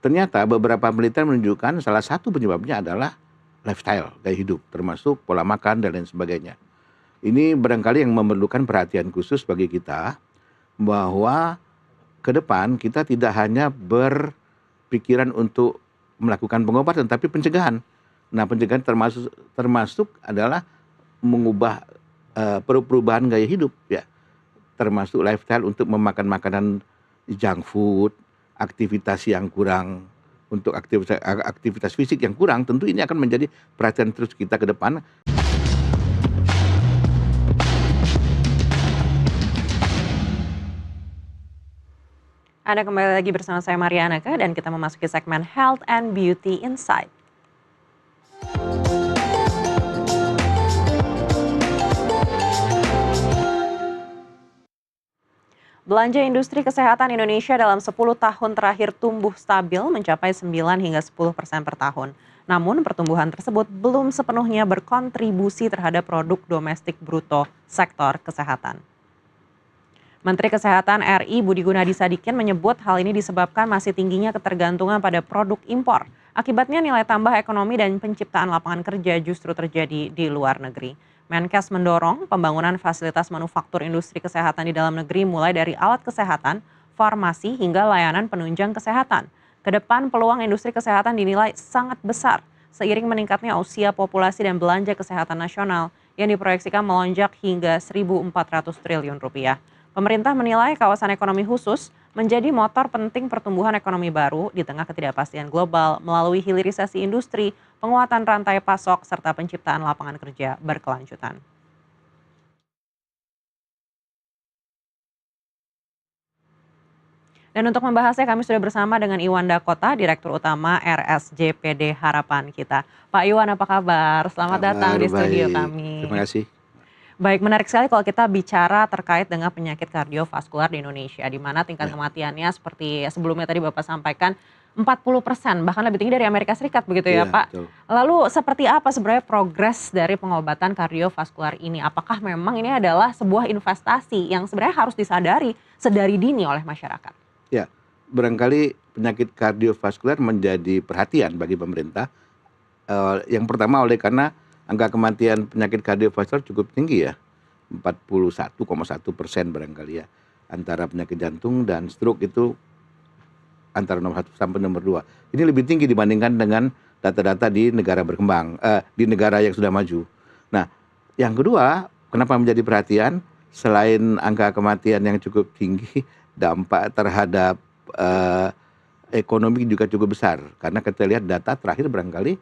ternyata beberapa penelitian menunjukkan salah satu penyebabnya adalah lifestyle, gaya hidup, termasuk pola makan dan lain sebagainya. Ini barangkali yang memerlukan perhatian khusus bagi kita, bahwa ke depan kita tidak hanya berpikiran untuk melakukan pengobatan, tapi pencegahan. Nah, pencegahan termasuk adalah mengubah perubahan gaya hidup ya, termasuk lifestyle untuk memakan makanan junk food, aktivitas yang kurang, untuk aktivitas fisik yang kurang, tentu ini akan menjadi perhatian terus kita ke depan. Anda kembali lagi bersama saya Maria Anaka dan kita memasuki segmen Health and Beauty Insight. Belanja industri kesehatan Indonesia dalam 10 tahun terakhir tumbuh stabil mencapai 9 hingga 10% per tahun. Namun pertumbuhan tersebut belum sepenuhnya berkontribusi terhadap produk domestik bruto sektor kesehatan. Menteri Kesehatan RI Budi Gunadi Sadikin menyebut hal ini disebabkan masih tingginya ketergantungan pada produk impor. Akibatnya nilai tambah ekonomi dan penciptaan lapangan kerja justru terjadi di luar negeri. Menkes mendorong pembangunan fasilitas manufaktur industri kesehatan di dalam negeri mulai dari alat kesehatan, farmasi hingga layanan penunjang kesehatan. Kedepan peluang industri kesehatan dinilai sangat besar seiring meningkatnya usia populasi dan belanja kesehatan nasional yang diproyeksikan melonjak hingga 1.400 triliun rupiah. Pemerintah menilai kawasan ekonomi khusus menjadi motor penting pertumbuhan ekonomi baru di tengah ketidakpastian global melalui hilirisasi industri, penguatan rantai pasok, serta penciptaan lapangan kerja berkelanjutan. Dan untuk membahasnya kami sudah bersama dengan Iwan Dakota, Direktur Utama RSJPD Harapan Kita. Pak Iwan, apa kabar? Selamat datang di studio kami. Terima kasih. Baik, menarik sekali kalau kita bicara terkait dengan penyakit kardiovaskular di Indonesia, di mana tingkat kematiannya seperti sebelumnya tadi Bapak sampaikan 40%, bahkan lebih tinggi dari Amerika Serikat begitu ya Pak. Betul. Lalu seperti apa sebenarnya progres dari pengobatan kardiovaskular ini? Apakah memang ini adalah sebuah investasi yang sebenarnya harus disadari sedari dini oleh masyarakat? Ya, barangkali penyakit kardiovaskular menjadi perhatian bagi pemerintah. Yang pertama karena angka kematian penyakit kardiovaskular cukup tinggi ya, 41,1% barangkali ya. Antara penyakit jantung dan stroke itu antara nomor 1 sampai nomor 2. Ini lebih tinggi dibandingkan dengan data-data di negara berkembang, di negara yang sudah maju. Nah, yang kedua, kenapa menjadi perhatian? Selain angka kematian yang cukup tinggi, dampak terhadap ekonomi juga cukup besar. Karena kita lihat data terakhir barangkali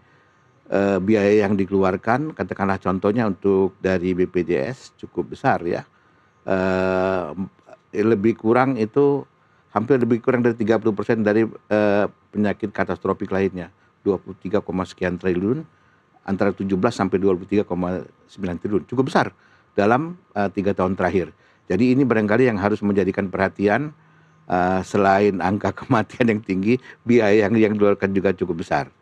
biaya yang dikeluarkan, katakanlah contohnya untuk dari BPJS cukup besar ya, hampir lebih kurang dari 30% dari penyakit katastrofik lainnya, 23, sekian triliun, antara 17 sampai 23,9 triliun, cukup besar dalam 3 tahun terakhir. Jadi ini barangkali yang harus menjadikan perhatian, selain angka kematian yang tinggi, biaya yang dikeluarkan juga cukup besar.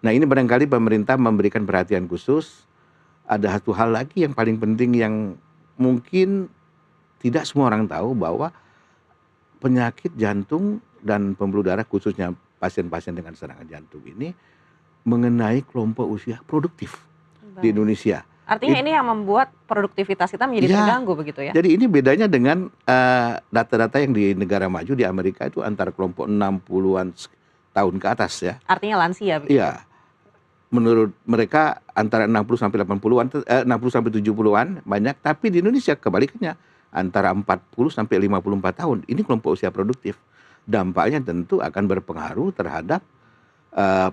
Nah, ini barangkali pemerintah memberikan perhatian khusus. Ada satu hal lagi yang paling penting yang mungkin tidak semua orang tahu, bahwa penyakit jantung dan pembuluh darah, khususnya pasien-pasien dengan serangan jantung ini, mengenai kelompok usia produktif di Indonesia. Artinya ini yang membuat produktivitas kita menjadi terganggu begitu ya? Jadi ini bedanya dengan data-data yang di negara maju, di Amerika itu antara kelompok 60-an tahun ke atas ya. Artinya lansia begitu? Iya. Menurut mereka antara 60 sampai 80-an, 60 sampai 70-an banyak, tapi di Indonesia kebalikannya, antara 40 sampai 54 tahun. Ini kelompok usia produktif. Dampaknya tentu akan berpengaruh terhadap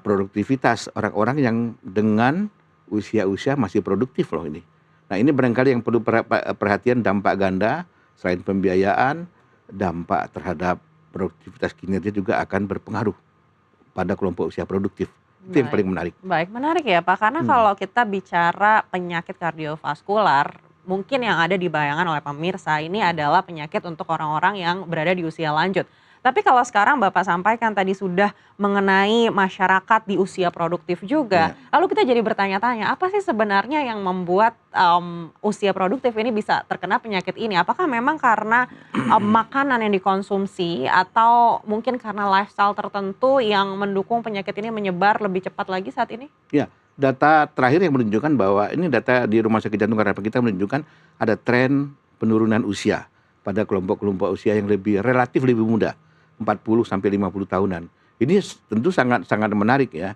produktivitas orang-orang yang dengan usia-usia masih produktif loh ini. Nah, ini barangkali yang perlu perhatian, dampak ganda, selain pembiayaan, dampak terhadap produktivitas kinerja juga akan berpengaruh pada kelompok usia produktif. Itu yang paling menarik. Baik, menarik ya Pak, karena kalau kita bicara penyakit kardiovaskular, mungkin yang ada di bayangan oleh pemirsa ini adalah penyakit untuk orang-orang yang berada di usia lanjut. Tapi kalau sekarang Bapak sampaikan tadi sudah mengenai masyarakat di usia produktif juga, Ya. lalu kita jadi bertanya-tanya, apa sih sebenarnya yang membuat usia produktif ini bisa terkena penyakit ini? Apakah memang karena makanan yang dikonsumsi atau mungkin karena lifestyle tertentu yang mendukung penyakit ini menyebar lebih cepat lagi saat ini? Ya, data terakhir yang menunjukkan bahwa ini data di Rumah Sakit Jantung Harapan Kita menunjukkan ada tren penurunan usia pada kelompok-kelompok usia yang relatif lebih muda, 40 sampai 50 tahunan. Ini tentu sangat sangat menarik ya.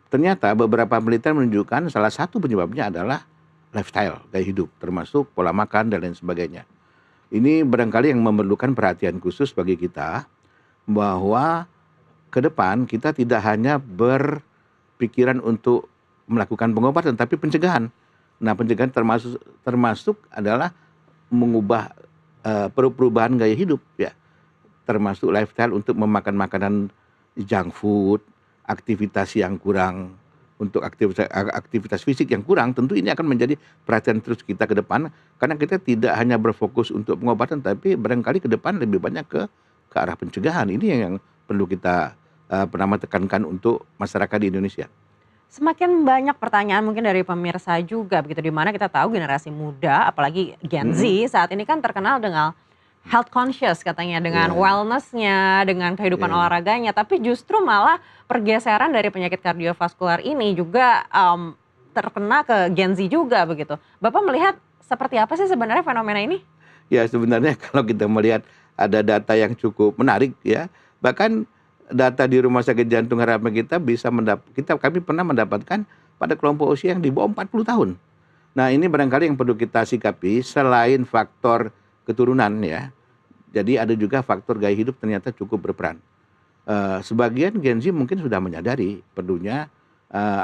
Ternyata beberapa penelitian menunjukkan salah satu penyebabnya adalah lifestyle, gaya hidup, termasuk pola makan dan lain sebagainya. Ini barangkali yang memerlukan perhatian khusus bagi kita bahwa ke depan kita tidak hanya berpikiran untuk melakukan pengobatan tapi pencegahan. Nah, pencegahan termasuk adalah mengubah perubahan gaya hidup ya, termasuk lifestyle untuk memakan makanan junk food, aktivitas yang kurang, untuk aktivitas fisik yang kurang, tentu ini akan menjadi perhatian terus kita ke depan karena kita tidak hanya berfokus untuk pengobatan tapi barangkali ke depan lebih banyak ke arah pencegahan. Ini yang perlu kita pertama tekankan untuk masyarakat di Indonesia. Semakin banyak pertanyaan mungkin dari pemirsa juga begitu, di mana kita tahu generasi muda apalagi Gen Z Mhm. saat ini kan terkenal dengan health conscious katanya, dengan Iya, wellness-nya, dengan kehidupan iya, iya. olahraganya, tapi justru malah pergeseran dari penyakit kardiovaskular ini juga terkena ke Gen Z juga begitu. Bapak melihat seperti apa sih sebenarnya fenomena ini? Ya sebenarnya kalau kita melihat ada data yang cukup menarik ya, bahkan data di Rumah Sakit Jantung Harapan Kita kami pernah mendapatkan pada kelompok usia yang di bawah 40 tahun. Nah, ini barangkali yang perlu kita sikapi selain faktor keturunan ya. Jadi ada juga faktor gaya hidup ternyata cukup berperan. Sebagian Gen Z mungkin sudah menyadari perlunya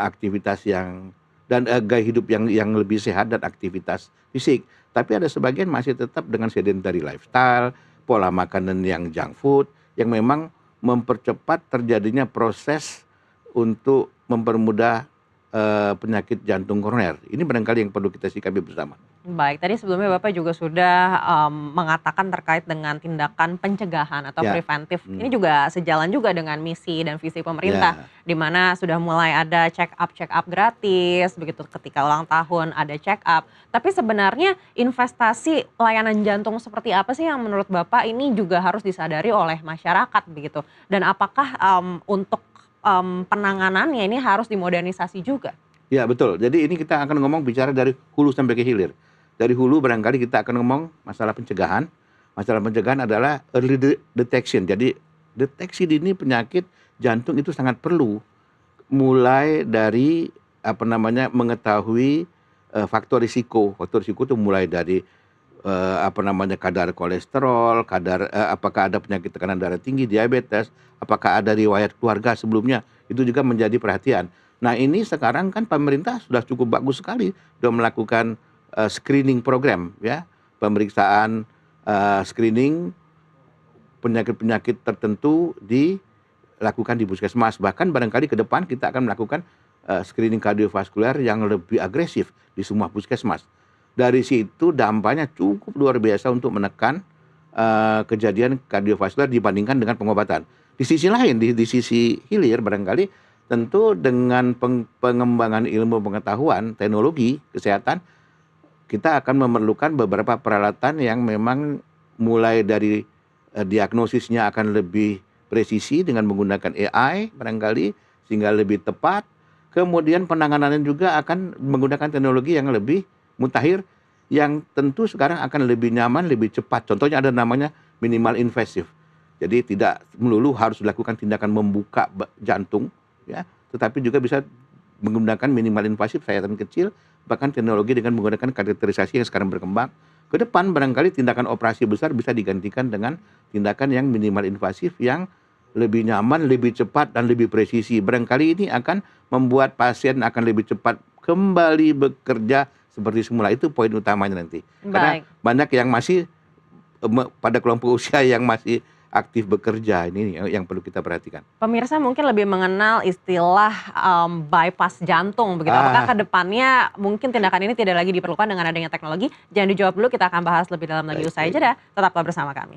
aktivitas gaya hidup yang lebih sehat dan aktivitas fisik. Tapi ada sebagian masih tetap dengan sedentary lifestyle, pola makanan yang junk food, yang memang mempercepat terjadinya proses untuk mempermudah penyakit jantung koroner. Ini barangkali yang perlu kita sikapi bersama. Baik, tadi sebelumnya Bapak juga sudah mengatakan terkait dengan tindakan pencegahan atau Ya, preventif. Ini hmm, juga sejalan juga dengan misi dan visi pemerintah, ya, di mana sudah mulai ada check up gratis, begitu ketika ulang tahun ada check up. Tapi sebenarnya investasi layanan jantung seperti apa sih yang menurut Bapak ini juga harus disadari oleh masyarakat begitu? Dan apakah untuk penanganannya ini harus dimodernisasi juga? ya betul. Jadi ini kita akan ngomong bicara dari hulu sampai ke hilir. Dari hulu barangkali kita akan ngomong masalah pencegahan. Masalah pencegahan adalah early detection. Jadi deteksi dini penyakit jantung itu sangat perlu. Mulai dari mengetahui faktor risiko. Faktor risiko itu mulai dari kadar kolesterol, apakah ada penyakit tekanan darah tinggi, diabetes, apakah ada riwayat keluarga sebelumnya. Itu juga menjadi perhatian. Nah, ini sekarang kan pemerintah sudah cukup bagus sekali sudah melakukan screening program ya, pemeriksaan screening penyakit-penyakit tertentu dilakukan di puskesmas. Bahkan barangkali ke depan kita akan melakukan screening kardiovaskuler yang lebih agresif di semua puskesmas. Dari situ dampaknya cukup luar biasa untuk menekan kejadian kardiovaskuler dibandingkan dengan pengobatan. Di sisi lain, di sisi hilir barangkali tentu dengan pengembangan ilmu pengetahuan, teknologi, kesehatan, kita akan memerlukan beberapa peralatan yang memang mulai dari diagnosisnya akan lebih presisi dengan menggunakan AI barangkali sehingga lebih tepat. Kemudian penanganannya juga akan menggunakan teknologi yang lebih mutakhir yang tentu sekarang akan lebih nyaman, lebih cepat. Contohnya ada namanya minimal invasive. Jadi tidak melulu harus dilakukan tindakan membuka jantung ya, tetapi juga bisa menggunakan minimal invasif sayatan kecil, bahkan teknologi dengan menggunakan kateterisasi yang sekarang berkembang. Ke depan barangkali tindakan operasi besar bisa digantikan dengan tindakan yang minimal invasif yang lebih nyaman, lebih cepat dan lebih presisi. Barangkali ini akan membuat pasien akan lebih cepat kembali bekerja seperti semula. Itu poin utamanya nanti. Karena Baik. banyak yang masih pada kelompok usia yang masih aktif bekerja, ini yang perlu kita perhatikan. Pemirsa mungkin lebih mengenal istilah bypass jantung begitu. Apakah ke Ah, depannya mungkin tindakan ini tidak lagi diperlukan dengan adanya teknologi? Jangan dijawab dulu, kita akan bahas lebih dalam lagi baik, usai baik. jeda. Tetaplah bersama kami.